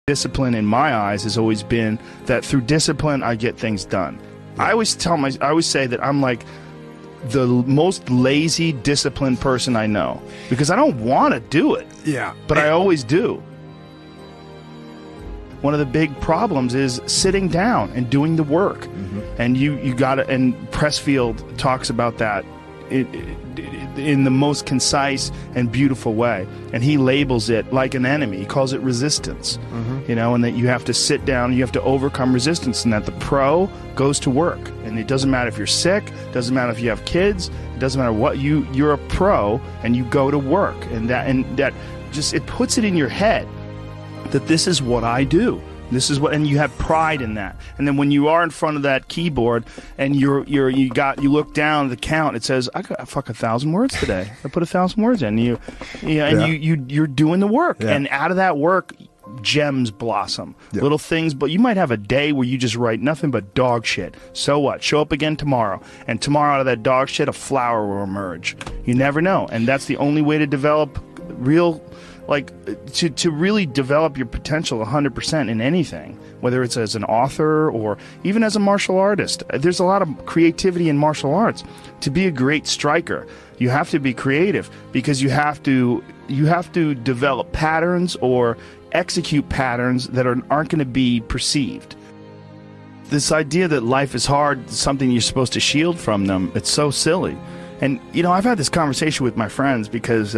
Discipline in my eyes has always been that through discipline I get things done. I always say that I'm like the most lazy, disciplined person I know because I don't want to do it. Yeah. But I always do. One of the big problems is sitting down and doing the work. Mm-hmm. And you got to, and Pressfield talks about that in the most concise and beautiful way, and he labels it like an enemy. He calls it resistance. You know, and that you have to sit down, you have to overcome resistance, and that the pro goes to work. And it doesn't matter if you're sick, doesn't matter if you have kids, it doesn't matter what, you're a pro and you go to work. And that just, it puts it in your head that this is what I do. This is what, and you have pride in that. And then when you are in front of that keyboard and you look down at the count, it says, I got 1,000 words today. I put 1,000 words in. You're doing the work. Yeah. And out of that work, gems blossom. Yeah. Little things, but you might have a day where you just write nothing but dog shit. So what? Show up again tomorrow. And tomorrow out of that dog shit, a flower will emerge. You never know. And that's the only way to develop real, like, to really develop your potential 100% in anything, whether it's as an author or even as a martial artist. There's a lot of creativity in martial arts. To be a great striker, you have to be creative because you have to develop patterns or execute patterns that aren't going to be perceived. This idea that life is hard is something you're supposed to shield from them, it's so silly. And, you know, I've had this conversation with my friends because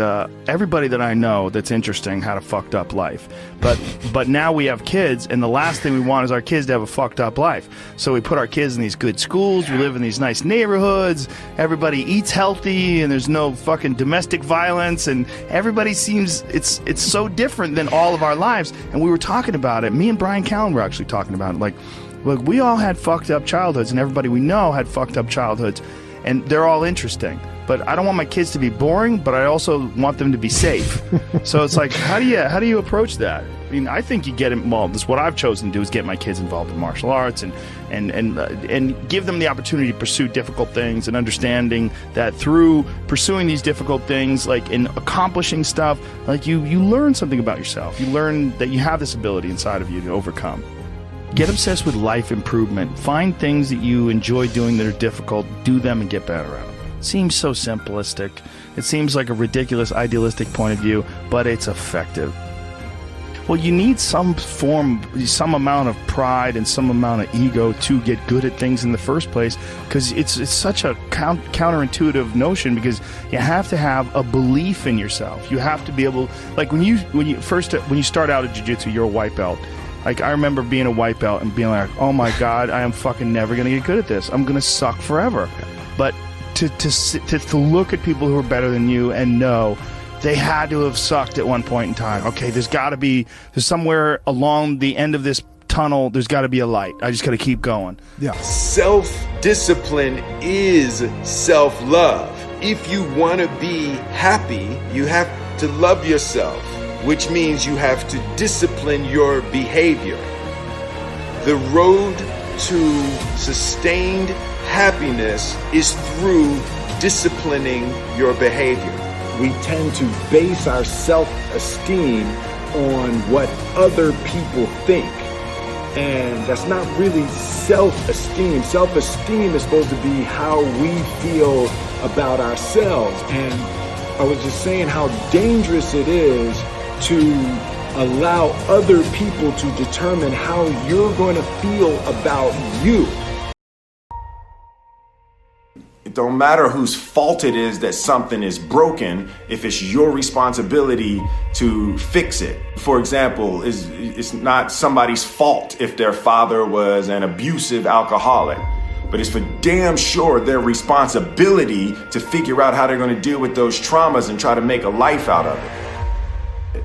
everybody that I know that's interesting had a fucked up life. But now we have kids, and the last thing we want is our kids to have a fucked up life. So we put our kids in these good schools, we live in these nice neighborhoods, everybody eats healthy, and there's no fucking domestic violence, and everybody seems, it's so different than all of our lives. And we were talking about it. Me and Brian Callen were actually talking about it. Like, look, we all had fucked up childhoods, and everybody we know had fucked up childhoods. And they're all interesting, but I don't want my kids to be boring, but I also want them to be safe. So it's like, how do you approach that? I mean, I think you get involved. This is what I've chosen to do, is get my kids involved in martial arts and give them the opportunity to pursue difficult things, and understanding that through pursuing these difficult things, like in accomplishing stuff, like you learn something about yourself. You learn that you have this ability inside of you to overcome. Get obsessed with life improvement. Find things that you enjoy doing that are difficult, do them and get better at them. It seems so simplistic. It seems like a ridiculous, idealistic point of view, but it's effective. Well, you need some amount of pride and some amount of ego to get good at things in the first place, because it's such a counterintuitive notion, because you have to have a belief in yourself. You have to be able, like when you start out at jiu-jitsu, you're a white belt. Like, I remember being a white belt and being like, oh my God, I am fucking never going to get good at this. I'm going to suck forever. But to look at people who are better than you and know they had to have sucked at one point in time. Okay, there's somewhere along the end of this tunnel, there's got to be a light. I just got to keep going. Yeah. Self-discipline is self-love. If you want to be happy, you have to love yourself, which means you have to discipline your behavior. The road to sustained happiness is through disciplining your behavior. We tend to base our self-esteem on what other people think. And that's not really self-esteem. Self-esteem is supposed to be how we feel about ourselves. And I was just saying how dangerous it is to allow other people to determine how you're going to feel about you. It don't matter whose fault it is that something is broken if it's your responsibility to fix it. For example, it's not somebody's fault if their father was an abusive alcoholic, but it's for damn sure their responsibility to figure out how they're going to deal with those traumas and try to make a life out of it.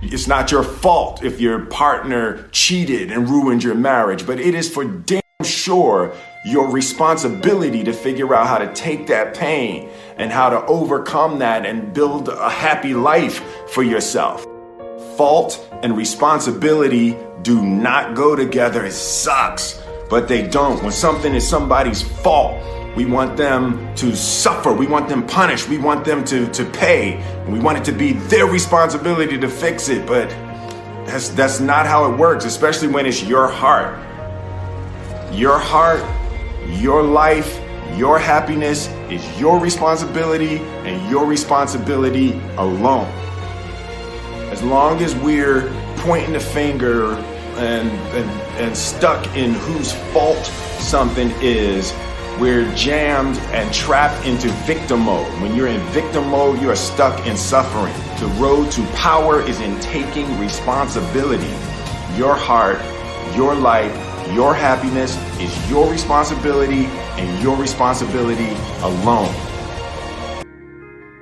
It's not your fault if your partner cheated and ruined your marriage, but it is for damn sure your responsibility to figure out how to take that pain and how to overcome that and build a happy life for yourself. Fault and responsibility do not go together. It sucks, but they don't. When something is somebody's fault, we want them to suffer. We want them punished. We want them to pay. And we want it to be their responsibility to fix it. But That's not how it works, especially when it's your heart. Your heart, your life, your happiness is your responsibility and your responsibility alone. As long as we're pointing the finger and stuck in whose fault something is, we're jammed and trapped into victim mode. When you're in victim mode, you are stuck in suffering. The road to power is in taking responsibility. Your heart, your life, your happiness is your responsibility and your responsibility alone.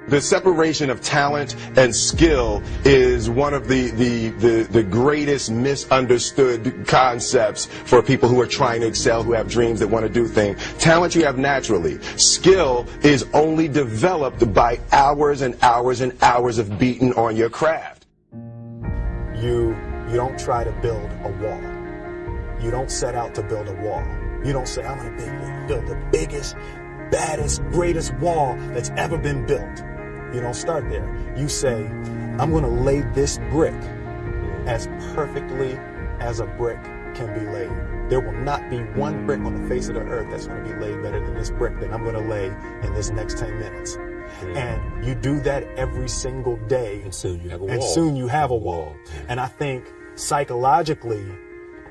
The separation of talent and skill is one of the greatest misunderstood concepts for people who are trying to excel, who have dreams, that want to do things. Talent you have naturally. Skill is only developed by hours and hours and hours of beating on your craft. You don't try to build a wall. You don't set out to build a wall. You don't say, I'm going to build the biggest, baddest, greatest wall that's ever been built. You don't start there. You say, I'm going to lay this brick as perfectly as a brick can be laid. There will not be one brick on the face of the earth that's going to be laid better than this brick that I'm going to lay in this next 10 minutes. And you do that every single day. And soon you have a wall. And soon you have a wall. And I think psychologically,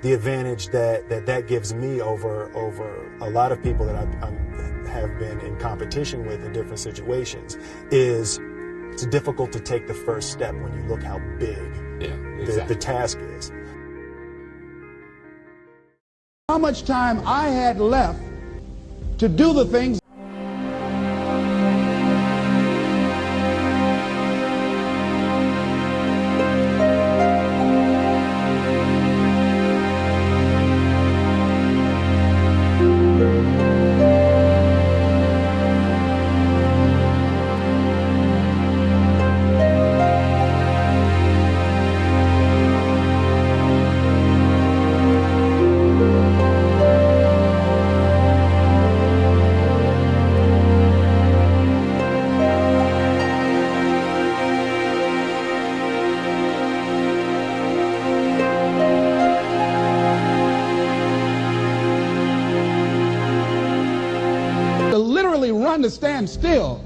the advantage that gives me over a lot of people that I have been in competition with in different situations is it's difficult to take the first step when you look how big the task is. How much time I had left to do the things to stand still.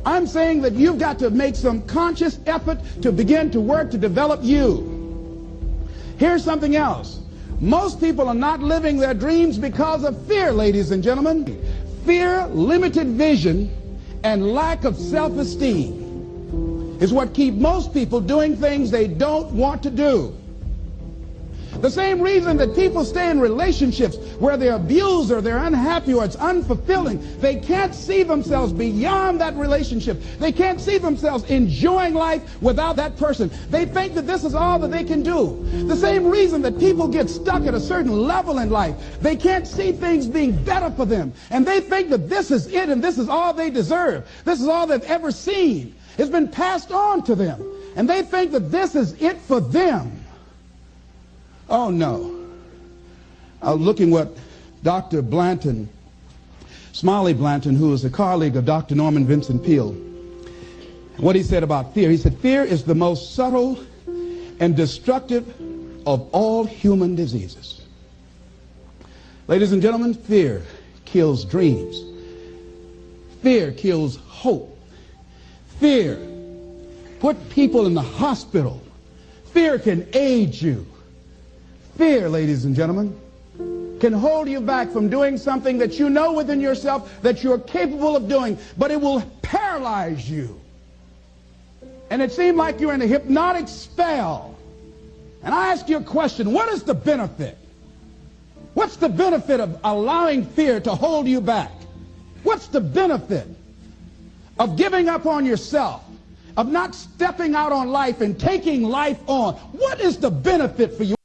I'm saying that you've got to make some conscious effort to begin to work to develop you. Here's something else. Most people are not living their dreams because of fear, ladies and gentlemen. Fear, limited vision, and lack of self-esteem is what keep most people doing things they don't want to do. The same reason that people stay in relationships where they're abused or they're unhappy or it's unfulfilling, they can't see themselves beyond that relationship. They can't see themselves enjoying life without that person. They think that this is all that they can do. The same reason that people get stuck at a certain level in life, they can't see things being better for them. And they think that this is it and this is all they deserve. This is all they've ever seen. It's been passed on to them. And they think that this is it for them. Oh, no. I was looking what Dr. Blanton, Smiley Blanton, who is a colleague of Dr. Norman Vincent Peale, what he said about fear. He said, fear is the most subtle and destructive of all human diseases. Ladies and gentlemen, fear kills dreams. Fear kills hope. Fear put people in the hospital. Fear can age you. Fear, ladies and gentlemen, can hold you back from doing something that you know within yourself that you're capable of doing, but it will paralyze you. And it seemed like you're in a hypnotic spell. And I ask you a question, what is the benefit? What's the benefit of allowing fear to hold you back? What's the benefit of giving up on yourself, of not stepping out on life and taking life on? What is the benefit for you?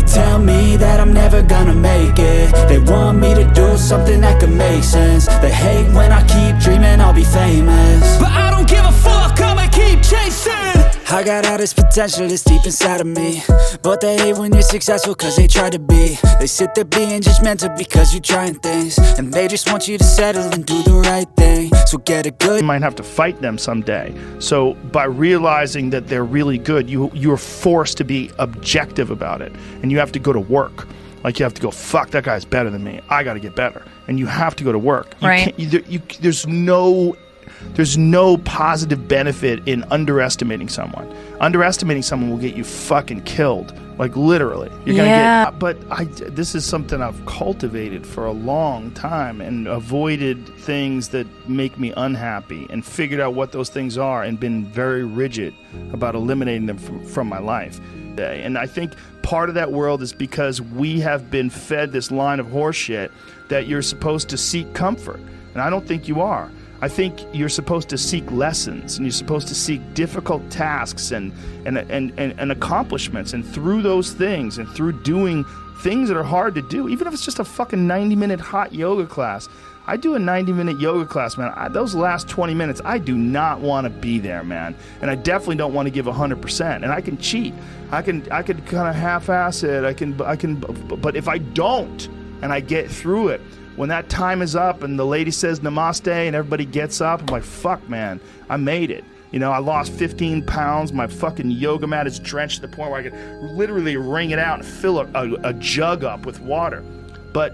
tell me that I'm never gonna make it. They want me to do something that could make sense. They hate when I keep dreaming I'll be famous, but I don't give a fuck, I'ma keep chasing. I got all this potential that's deep inside of me, but they hate when you're successful cause they try to be. They sit there being judgmental because you're trying things, and they just want you to settle and do the right thing. So get a good... You might have to fight them someday. So by realizing that they're really good, you're forced to be objective about it, and you have to go to work. Like, you have to go, fuck, that guy's better than me, I gotta get better. And you have to go to work. Right. There's no positive benefit in underestimating someone. Underestimating someone will get you fucking killed. Like, literally. You're gonna get... But this is something I've cultivated for a long time and avoided things that make me unhappy and figured out what those things are and been very rigid about eliminating them from my life. And I think part of that world is because we have been fed this line of horseshit that you're supposed to seek comfort. And I don't think you are. I think you're supposed to seek lessons, and you're supposed to seek difficult tasks and accomplishments, and through those things and through doing things that are hard to do, even if it's just a fucking 90-minute hot yoga class. I do a 90-minute yoga class, man. Those last 20 minutes, I do not want to be there, man. And I definitely don't want to give 100%. And I can cheat. I can kind of half-ass it. I can. But if I don't, and I get through it, when that time is up and the lady says namaste and everybody gets up, I'm like, fuck, man, I made it. You know, I lost 15 pounds. My fucking yoga mat is drenched to the point where I could literally wring it out and fill a jug up with water. But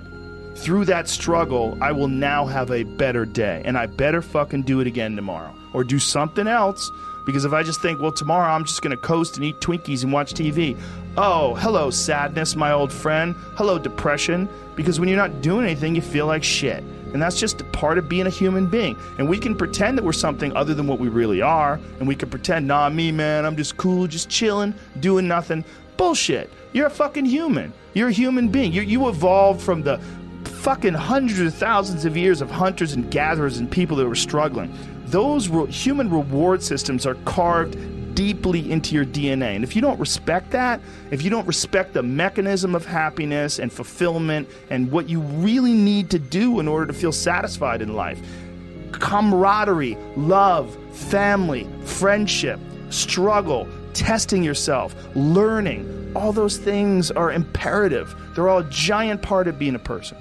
through that struggle, I will now have a better day. And I better fucking do it again tomorrow. Or do something else. Because if I just think, well, tomorrow I'm just going to coast and eat Twinkies and watch TV. Oh, hello, sadness, my old friend. Hello, depression. Because when you're not doing anything, you feel like shit. And that's just a part of being a human being. And we can pretend that we're something other than what we really are. And we can pretend, nah, me, man, I'm just cool, just chilling, doing nothing. Bullshit. You're a fucking human. You're a human being. You evolved from the fucking hundreds of thousands of years of hunters and gatherers and people that were struggling. Those human reward systems are carved deeply into your DNA. And if you don't respect that, if you don't respect the mechanism of happiness and fulfillment and what you really need to do in order to feel satisfied in life, camaraderie, love, family, friendship, struggle, testing yourself, learning, all those things are imperative. They're all a giant part of being a person.